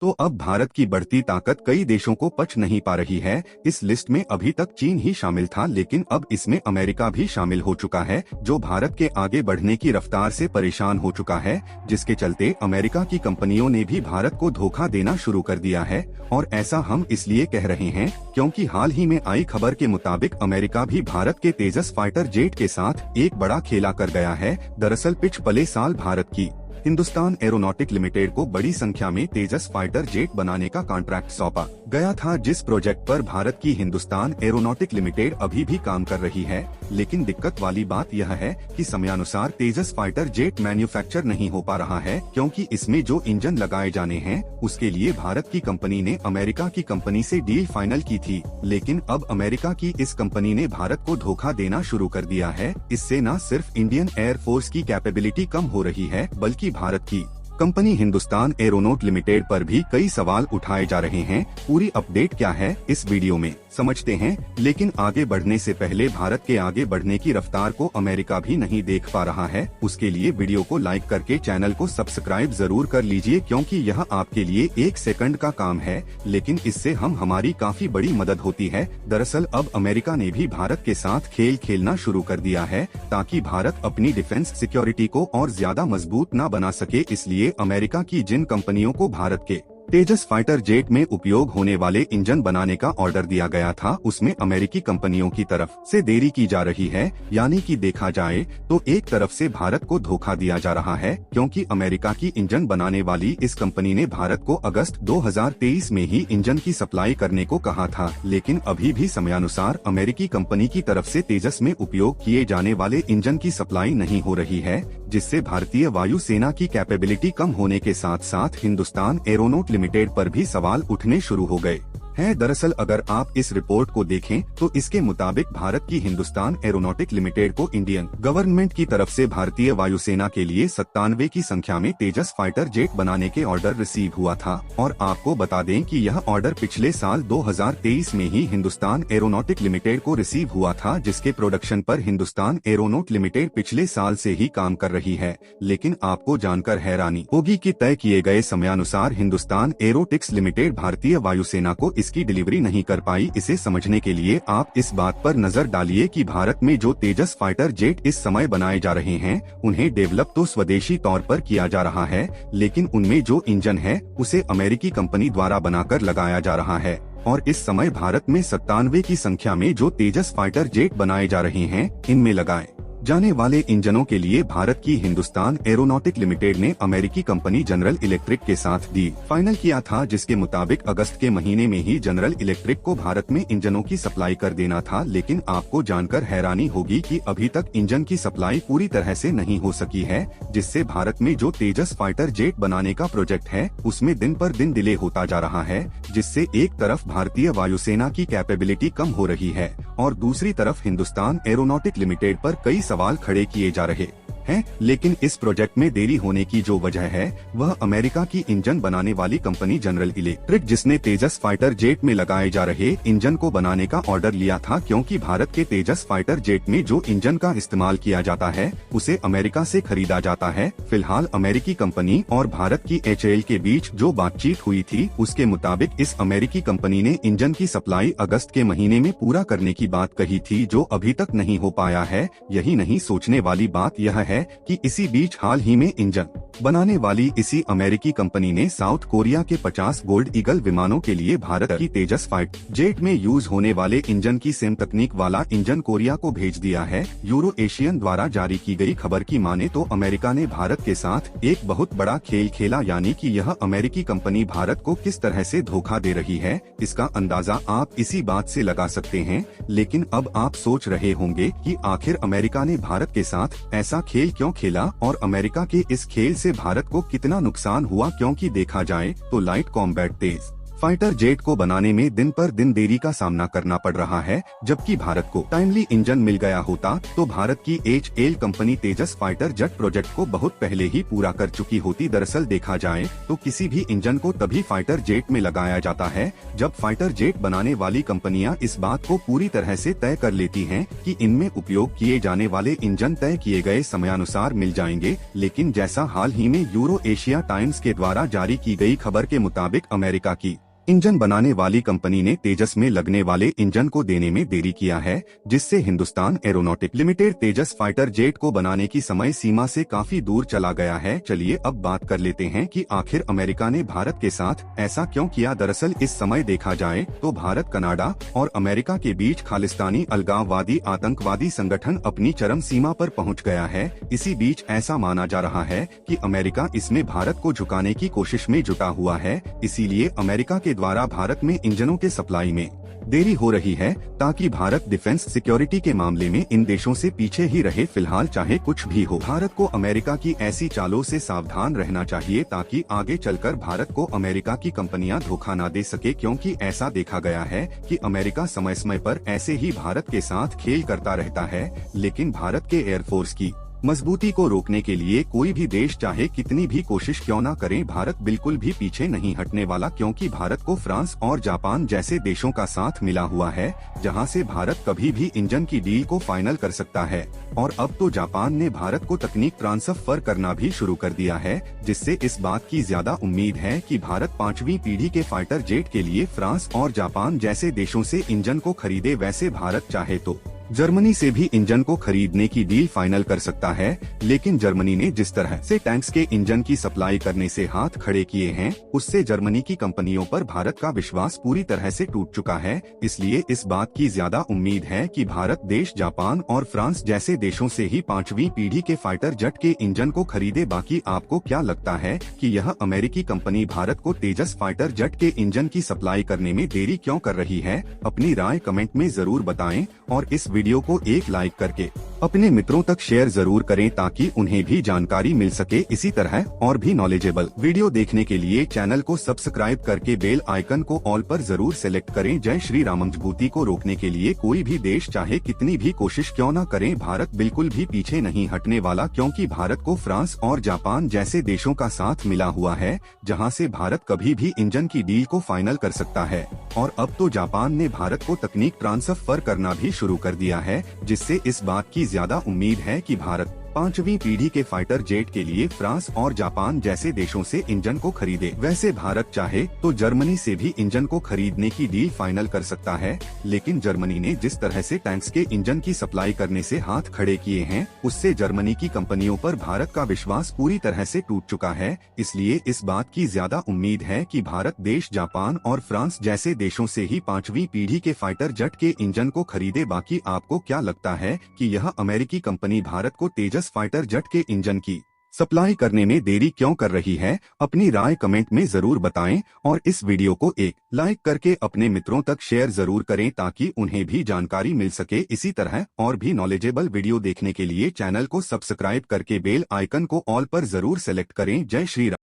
तो अब भारत की बढ़ती ताकत कई देशों को पच नहीं पा रही है। इस लिस्ट में अभी तक चीन ही शामिल था, लेकिन अब इसमें अमेरिका भी शामिल हो चुका है, जो भारत के आगे बढ़ने की रफ्तार से परेशान हो चुका है, जिसके चलते अमेरिका की कंपनियों ने भी भारत को धोखा देना शुरू कर दिया है। और ऐसा हम इसलिए कह रहे हैं क्योंकि हाल ही में आई खबर के मुताबिक अमेरिका भी भारत के तेजस फाइटर जेट के साथ एक बड़ा खेला कर गया है। दरअसल पिछले साल भारत की हिंदुस्तान एरोनॉटिक लिमिटेड को बड़ी संख्या में तेजस फाइटर जेट बनाने का कॉन्ट्रैक्ट सौंपा गया था, जिस प्रोजेक्ट पर भारत की हिंदुस्तान एरोनॉटिक लिमिटेड अभी भी काम कर रही है। लेकिन दिक्कत वाली बात यह है कि समयानुसार तेजस फाइटर जेट मैन्युफैक्चर नहीं हो पा रहा है, क्योंकि इसमें जो इंजन लगाए जाने हैं उसके लिए भारत की कंपनी ने अमेरिका की कंपनी से डील फाइनल की थी। लेकिन अब अमेरिका की इस कंपनी ने भारत को धोखा देना शुरू कर दिया है। इससे न सिर्फ इंडियन एयरफोर्स की कैपेबिलिटी कम हो रही है, बल्कि भारत की कंपनी हिंदुस्तान एरोनॉट लिमिटेड पर भी कई सवाल उठाए जा रहे हैं। पूरी अपडेट क्या है इस वीडियो में समझते हैं, लेकिन आगे बढ़ने से पहले भारत के आगे बढ़ने की रफ्तार को अमेरिका भी नहीं देख पा रहा है। उसके लिए वीडियो को लाइक करके चैनल को सब्सक्राइब जरूर कर लीजिए, क्योंकि यह आपके लिए 1 सेकंड का काम है, लेकिन इससे हमारी काफी बड़ी मदद होती है। दरअसल अब अमेरिका ने भी भारत के साथ खेल खेलना शुरू कर दिया है, ताकि भारत अपनी डिफेंस सिक्योरिटी को और ज्यादा मजबूत न बना सके। इसलिए अमेरिका की जिन कंपनियों को भारत के तेजस फाइटर जेट में उपयोग होने वाले इंजन बनाने का ऑर्डर दिया गया था, उसमें अमेरिकी कंपनियों की तरफ से देरी की जा रही है। यानी कि देखा जाए तो एक तरफ से भारत को धोखा दिया जा रहा है, क्योंकि अमेरिका की इंजन बनाने वाली इस कंपनी ने भारत को अगस्त 2023 में ही इंजन की सप्लाई करने को कहा था। लेकिन अभी भी समयानुसार अमेरिकी कंपनी की तरफ से तेजस में उपयोग किए जाने वाले इंजन की सप्लाई नहीं हो रही है, जिससे भारतीय वायुसेना की कैपेबिलिटी कम होने के साथ साथ हिंदुस्तान एरोनॉट लिमिटेड पर भी सवाल उठने शुरू हो गए हैं। दरअसल अगर आप इस रिपोर्ट को देखें तो इसके मुताबिक भारत की हिंदुस्तान एरोनॉटिक लिमिटेड को इंडियन गवर्नमेंट की तरफ से भारतीय वायुसेना के लिए 97 की संख्या में तेजस फाइटर जेट बनाने के ऑर्डर रिसीव हुआ था। और आपको बता दें कि यह ऑर्डर पिछले साल 2023 में ही हिंदुस्तान एरोनॉटिक लिमिटेड को रिसीव हुआ था, जिसके प्रोडक्शन पर हिंदुस्तान एरोनॉट लिमिटेड पिछले साल से ही काम कर रही है। लेकिन आपको जानकर हैरानी होगी कि तय किए गए समयानुसार हिंदुस्तान एरोटिक्स लिमिटेड भारतीय वायुसेना को इसकी डिलीवरी नहीं कर पाई। इसे समझने के लिए आप इस बात पर नजर डालिए कि भारत में जो तेजस फाइटर जेट इस समय बनाए जा रहे हैं, उन्हें डेवलप तो स्वदेशी तौर पर किया जा रहा है, लेकिन उनमें जो इंजन है उसे अमेरिकी कंपनी द्वारा बनाकर लगाया जा रहा है। और इस समय भारत में 97 की संख्या में जो तेजस फाइटर जेट बनाए जा रहे हैं, इनमें लगाए जाने वाले इंजनों के लिए भारत की हिंदुस्तान एरोनॉटिक लिमिटेड ने अमेरिकी कंपनी जनरल इलेक्ट्रिक के साथ डील फाइनल किया था, जिसके मुताबिक अगस्त के महीने में ही जनरल इलेक्ट्रिक को भारत में इंजनों की सप्लाई कर देना था। लेकिन आपको जानकर हैरानी होगी कि अभी तक इंजन की सप्लाई पूरी तरह से नहीं हो सकी है, जिससे भारत में जो तेजस फाइटर जेट बनाने का प्रोजेक्ट है उसमें दिन पर दिन डिले होता जा रहा है, जिससे एक तरफ भारतीय वायुसेना की कैपेबिलिटी कम हो रही है और दूसरी तरफ हिंदुस्तान एरोनॉटिक लिमिटेड पर कई सवाल खड़े किए जा रहे हैं। लेकिन इस प्रोजेक्ट में देरी होने की जो वजह है वह अमेरिका की इंजन बनाने वाली कंपनी जनरल इलेक्ट्रिक, जिसने तेजस फाइटर जेट में लगाए जा रहे इंजन को बनाने का ऑर्डर लिया था, क्योंकि भारत के तेजस फाइटर जेट में जो इंजन का इस्तेमाल किया जाता है उसे अमेरिका से खरीदा जाता है। फिलहाल अमेरिकी कंपनी और भारत की HAL के बीच जो बातचीत हुई थी उसके मुताबिक इस अमेरिकी कंपनी ने इंजन की सप्लाई अगस्त के महीने में पूरा करने की बात कही थी, जो अभी तक नहीं हो पाया है। यही नहीं, सोचने वाली बात यह है कि इसी बीच हाल ही में इंजन बनाने वाली इसी अमेरिकी कंपनी ने साउथ कोरिया के 50 गोल्ड ईगल विमानों के लिए भारत की तेजस फाइटर जेट में यूज होने वाले इंजन की सेम तकनीक वाला इंजन कोरिया को भेज दिया है। यूरो एशियन द्वारा जारी की गई खबर की माने तो अमेरिका ने भारत के साथ एक बहुत बड़ा खेल खेला, यानी कि यह अमेरिकी कंपनी भारत को किस तरह से धोखा दे रही है, इसका अंदाजा आप इसी बात से लगा सकते हैं। लेकिन अब आप सोच रहे होंगे कि आखिर अमेरिका ने भारत के साथ ऐसा खेल क्यों खेला और अमेरिका के इस खेल से भारत को कितना नुकसान हुआ, क्योंकि देखा जाए तो लाइट कॉम्बैट तेज फाइटर जेट को बनाने में दिन पर दिन देरी का सामना करना पड़ रहा है। जबकि भारत को टाइमली इंजन मिल गया होता तो भारत की HAL कंपनी तेजस फाइटर जेट प्रोजेक्ट को बहुत पहले ही पूरा कर चुकी होती। दरअसल देखा जाए तो किसी भी इंजन को तभी फाइटर जेट में लगाया जाता है जब फाइटर जेट बनाने वाली कंपनियां इस बात को पूरी तरह से तय कर लेती हैं कि इनमें उपयोग किए जाने वाले इंजन तय किए गए समयानुसार मिल जाएंगे। लेकिन जैसा हाल ही में यूरो एशिया टाइम्स के द्वारा जारी की गई खबर के मुताबिक अमेरिका की इंजन बनाने वाली कंपनी ने तेजस में लगने वाले इंजन को देने में देरी किया है, जिससे हिंदुस्तान एरोनॉटिक लिमिटेड तेजस फाइटर जेट को बनाने की समय सीमा से काफी दूर चला गया है। चलिए अब बात कर लेते हैं कि आखिर अमेरिका ने भारत के साथ ऐसा क्यों किया। दरअसल इस समय देखा जाए तो भारत, कनाडा और अमेरिका के बीच खालिस्तानी अलगाववादी आतंकवादी संगठन अपनी चरम सीमा पर पहुँच गया है। इसी बीच ऐसा माना जा रहा है कि अमेरिका इसमें भारत को झुकाने की कोशिश में जुटा हुआ है। इसीलिए अमेरिका के द्वारा भारत में इंजनों के सप्लाई में देरी हो रही है, ताकि भारत डिफेंस सिक्योरिटी के मामले में इन देशों से पीछे ही रहे। फिलहाल चाहे कुछ भी हो, भारत को अमेरिका की ऐसी चालों से सावधान रहना चाहिए ताकि आगे चलकर भारत को अमेरिका की कंपनियां धोखा न दे सके, क्योंकि ऐसा देखा गया है कि अमेरिका समय समय पर ऐसे ही भारत के साथ खेल करता रहता है। लेकिन भारत के एयरफोर्स की मजबूती को रोकने के लिए कोई भी देश चाहे कितनी भी कोशिश क्यों न करे, भारत बिल्कुल भी पीछे नहीं हटने वाला, क्योंकि भारत को फ्रांस और जापान जैसे देशों का साथ मिला हुआ है, जहां से भारत कभी भी इंजन की डील को फाइनल कर सकता है। और अब तो जापान ने भारत को तकनीक ट्रांसफर करना भी शुरू कर दिया है, जिससे इस बात की ज्यादा उम्मीद है कि भारत 5वीं पीढ़ी के फाइटर जेट के लिए फ्रांस और जापान जैसे देशों से इंजन को खरीदे। वैसे भारत चाहे तो जर्मनी से भी इंजन को खरीदने की डील फाइनल कर सकता है, लेकिन जर्मनी ने जिस तरह से टैंक्स के इंजन की सप्लाई करने से हाथ खड़े किए हैं, उससे जर्मनी की कंपनियों पर भारत का विश्वास पूरी तरह से टूट चुका है। इसलिए इस बात की ज्यादा उम्मीद है कि भारत देश जापान और फ्रांस जैसे देशों से ही 5वीं पीढ़ी के फाइटर जेट के इंजन को खरीदे। बाकी आपको क्या लगता है कि यह अमेरिकी कंपनी भारत को तेजस फाइटर जेट के इंजन की सप्लाई करने में देरी क्यों कर रही है? अपनी राय कमेंट में जरूर बताएं और इस वीडियो को एक लाइक करके अपने मित्रों तक शेयर जरूर करें ताकि उन्हें भी जानकारी मिल सके। इसी तरह और भी नॉलेजेबल वीडियो देखने के लिए चैनल को सब्सक्राइब करके बेल आइकन को ऑल पर जरूर सेलेक्ट करें। जय श्री राम। मजबूती को रोकने के लिए कोई भी देश चाहे कितनी भी कोशिश क्यों न करे, भारत बिल्कुल भी पीछे नहीं हटने वाला, क्योंकि भारत को फ्रांस और जापान जैसे देशों का साथ मिला हुआ है, जहां से भारत कभी भी इंजन की डील को फाइनल कर सकता है। और अब तो जापान ने भारत को तकनीक ट्रांसफर करना भी शुरू कर दिया है, जिससे इस बात की ज्यादा उम्मीद है कि भारत 5वीं पीढ़ी के फाइटर जेट के लिए फ्रांस और जापान जैसे देशों से इंजन को खरीदे। वैसे भारत चाहे तो जर्मनी से भी इंजन को खरीदने की डील फाइनल कर सकता है, लेकिन जर्मनी ने जिस तरह से टैंक्स के इंजन की सप्लाई करने से हाथ खड़े किए हैं, उससे जर्मनी की कंपनियों पर भारत का विश्वास पूरी तरह से टूट चुका है। इसलिए इस बात की ज्यादा उम्मीद है कि भारत देश जापान और फ्रांस जैसे देशों से ही 5वीं पीढ़ी के फाइटर जेट के इंजन को खरीदे। बाकी आपको क्या लगता है कि यह अमेरिकी कंपनी भारत को तेजस फाइटर जेट के इंजन की सप्लाई करने में देरी क्यों कर रही है? अपनी राय कमेंट में जरूर बताएं और इस वीडियो को एक लाइक करके अपने मित्रों तक शेयर जरूर करें ताकि उन्हें भी जानकारी मिल सके। इसी तरह और भी नॉलेजेबल वीडियो देखने के लिए चैनल को सब्सक्राइब करके बेल आइकन को ऑल पर जरूर सेलेक्ट करें। जय श्री राम।